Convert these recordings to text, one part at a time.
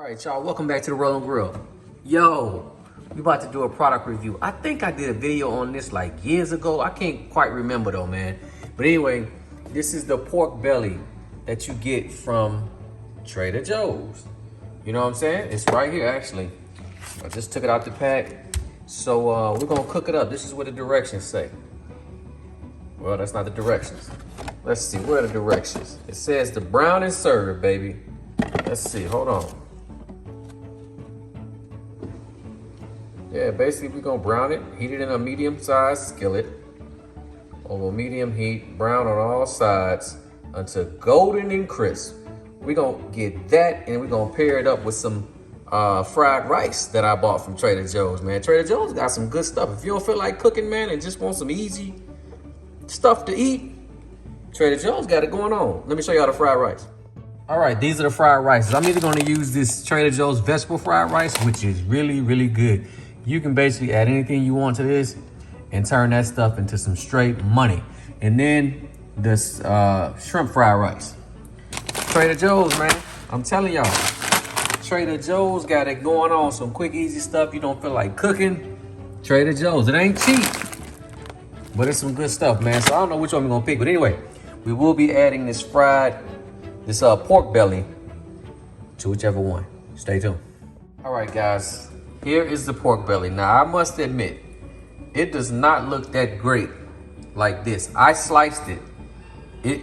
right, y'all, welcome back to the Rolling Grill. Yo, we about to do a product review. I think I did a video on this like years ago. I can't quite remember though, man. But anyway, this is the pork belly that you get from Trader Joe's. You know what I'm saying? It's right here, actually. I just took it out the pack. So we're gonna cook it up. This is what the directions say. Well, that's not the directions. Let's see, where are the directions? It says the brown and serve, baby. Let's see, hold on. Yeah, basically we're gonna brown it, heat it in a medium-sized skillet over medium heat, brown on all sides until golden and crisp. We're gonna get that and we're gonna pair it up with some fried rice that I bought from Trader Joe's, man. Trader Joe's got some good stuff. If you don't feel like cooking, man, and just want some easy stuff to eat, Trader Joe's got it going on. Let me show y'all the fried rice. All right, these are the fried rices. I'm either gonna use this Trader Joe's vegetable fried rice, which is really, really good. You can basically add anything you want to this and turn that stuff into some straight money. And then this shrimp fried rice. Trader Joe's, man, I'm telling y'all, Trader Joe's got it going on. Some quick, easy stuff. You don't feel like cooking, Trader Joe's. It ain't cheap, but it's some good stuff, man. So I don't know which one we're gonna pick, but anyway, we will be adding this pork belly to whichever one. Stay tuned. All right, guys, here is the pork belly. Now, I must admit, it does not look that great like this. I sliced it.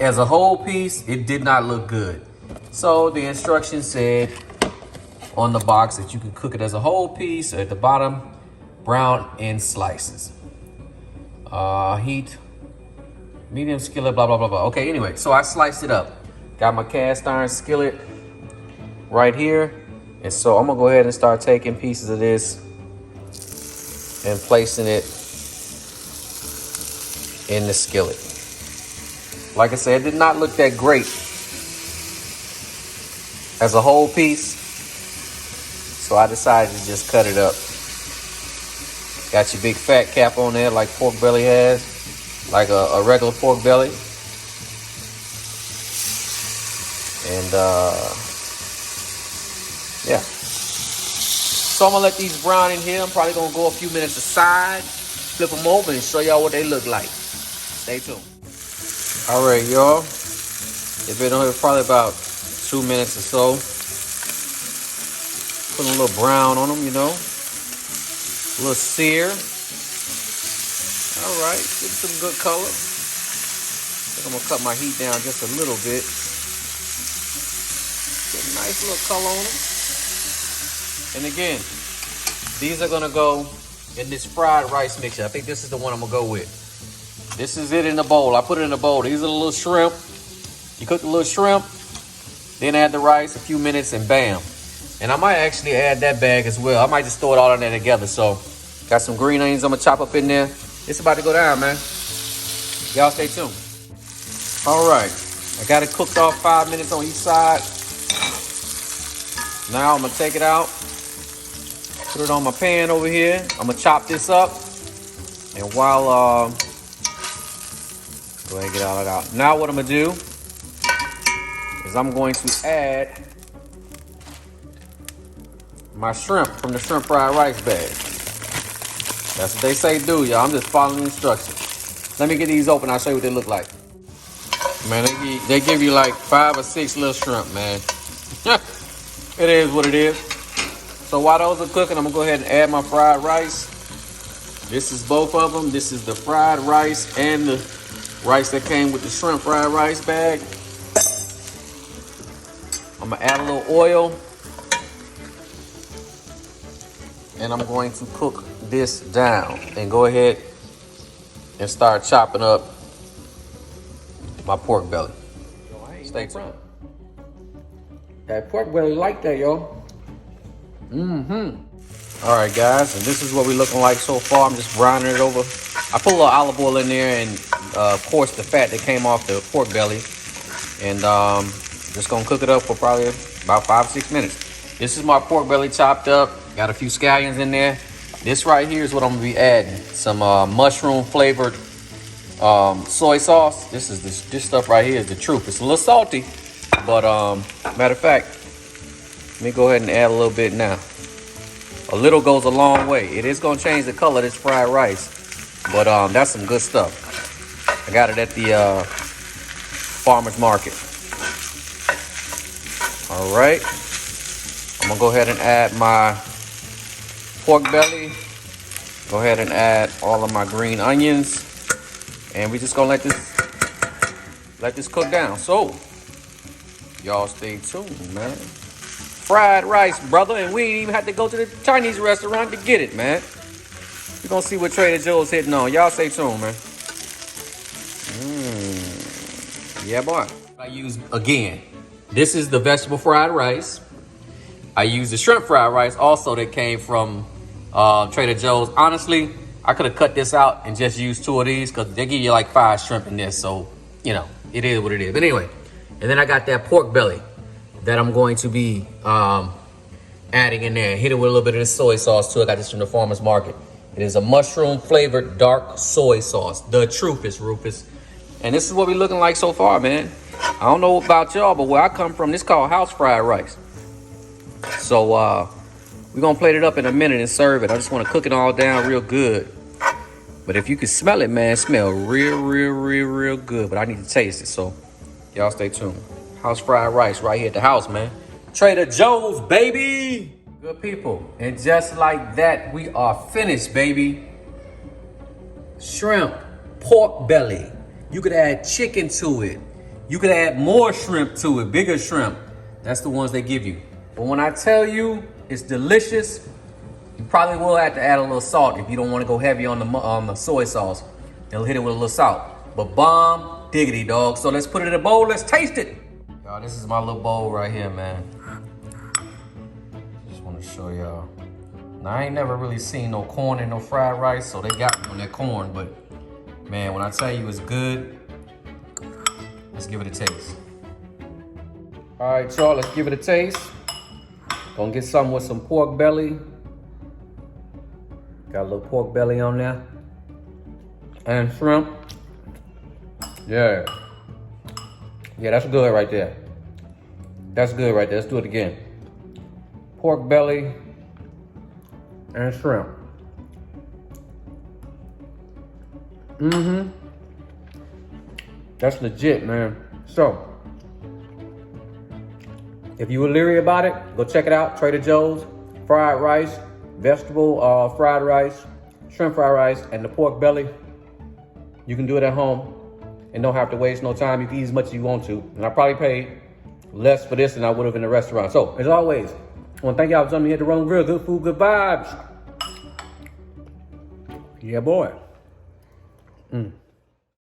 As a whole piece, it did not look good. So the instructions said on the box that you can cook it as a whole piece. At the bottom, brown in slices. Heat, medium skillet, blah, blah, blah, blah. Okay, anyway, so I sliced it up. Got my cast iron skillet right here. And so I'm gonna go ahead and start taking pieces of this and placing it in the skillet. Like I said, it did not look that great as a whole piece. So I decided to just cut it up. Got your big fat cap on there like pork belly has, like a regular pork belly. And yeah. So I'm gonna let these brown in here. I'm probably gonna go a few minutes aside, flip them over and show y'all what they look like. Stay tuned. All right, y'all. They've been on here probably about 2 minutes or so. Putting a little brown on them, you know. A little sear. All right, get some good color. I think I'm gonna cut my heat down just a little bit. Get a nice little color on them. And again, these are gonna go in this fried rice mixture. I think this is the one I'm gonna go with. This is it in the bowl. I put it in the bowl. These are the little shrimp. You cook the little shrimp, then add the rice, a few minutes, and bam. And I might actually add that bag as well. I might just throw it all in there together. So, got some green onions I'm gonna chop up in there. It's about to go down, man. Y'all stay tuned. All right, I got it cooked off 5 minutes on each side. Now I'm gonna take it out, put it on my pan over here. I'm gonna chop this up. And while, go ahead and get all that out. Now what I'm gonna do is I'm going to add my shrimp from the shrimp fried rice bag. That's what they say do, y'all. I'm just following the instructions. Let me get these open. I'll show you what they look like. Man, they give you like 5 or 6 little shrimp, man. It is what it is. So while those are cooking, I'm gonna go ahead and add my fried rice. This is both of them. This is the fried rice and the rice that came with the shrimp fried rice bag. I'm gonna add a little oil. And I'm going to cook this down and go ahead and start chopping up my pork belly. Stay tuned. That pork belly like that, y'all. All right, guys, and this is what we're looking like so far. I'm just browning it over. I put a little olive oil in there and, of course, the fat that came off the pork belly. And just gonna cook it up for probably about 5 or 6 minutes. This is my pork belly chopped up. Got a few scallions in there. This right here is what I'm gonna be adding. Some mushroom flavored soy sauce. This stuff right here is the truth. It's a little salty, but matter of fact, Let me go ahead and add a little bit now. A little goes a long way. It is gonna change the color of this fried rice, but that's some good stuff. I got it at the farmer's market. All right, I'm gonna go ahead and add my pork belly. Go ahead and add all of my green onions, and we just gonna let this cook down. So y'all stay tuned, man. Fried rice, brother, and we ain't even had to go to the Chinese restaurant to get it, man. We're gonna see what Trader Joe's hitting on. Y'all stay tuned, man. Yeah, boy. I use, again, this is the vegetable fried rice. I use the shrimp fried rice also that came from Trader Joe's. Honestly, I could have cut this out and just used 2 of these because they give you like 5 shrimp in this. So, you know, it is what it is. But anyway, and then I got that pork belly that I'm going to be adding in there. Hit it with a little bit of this soy sauce too. I got this from the farmer's market. It is a mushroom flavored dark soy sauce. The truth is, Rufus. And this is what we're looking like so far, man. I don't know about y'all, but where I come from, this is called house fried rice. So we're gonna plate it up in a minute and serve it. I just wanna cook it all down real good. But if you can smell it, man, it smell real good. But I need to taste it, so y'all stay tuned. House fried rice right here at the house, man. Trader Joe's, baby. Good people, and just like that, we are finished, baby. Shrimp, pork belly. You could add chicken to it. You could add more shrimp to it, bigger shrimp. That's the ones they give you. But when I tell you it's delicious, you probably will have to add a little salt if you don't want to go heavy on the soy sauce. They'll hit it with a little salt. But bomb diggity, dog. So let's put it in a bowl. Let's taste it. Y'all, this is my little bowl right here, man. Just want to show y'all. Now, I ain't never really seen no corn and no fried rice, so they got me on that corn. But man, when I tell you it's good, let's give it a taste. All right, y'all, let's give it a taste. Gonna get something with some pork belly. Got a little pork belly on there. And shrimp. Yeah. Yeah, that's good right there. That's good right there. Let's do it again. Pork belly and shrimp. That's legit, man. So, if you were leery about it, go check it out. Trader Joe's, fried rice, vegetable fried rice, shrimp fried rice, and the pork belly. You can do it at home and don't have to waste no time. You can eat as much as you want to. And I probably paid less for this than I would have in the restaurant. So, as always, I want to thank y'all for joining me here at the Rolling Grill. Good food, good vibes. Yeah, boy.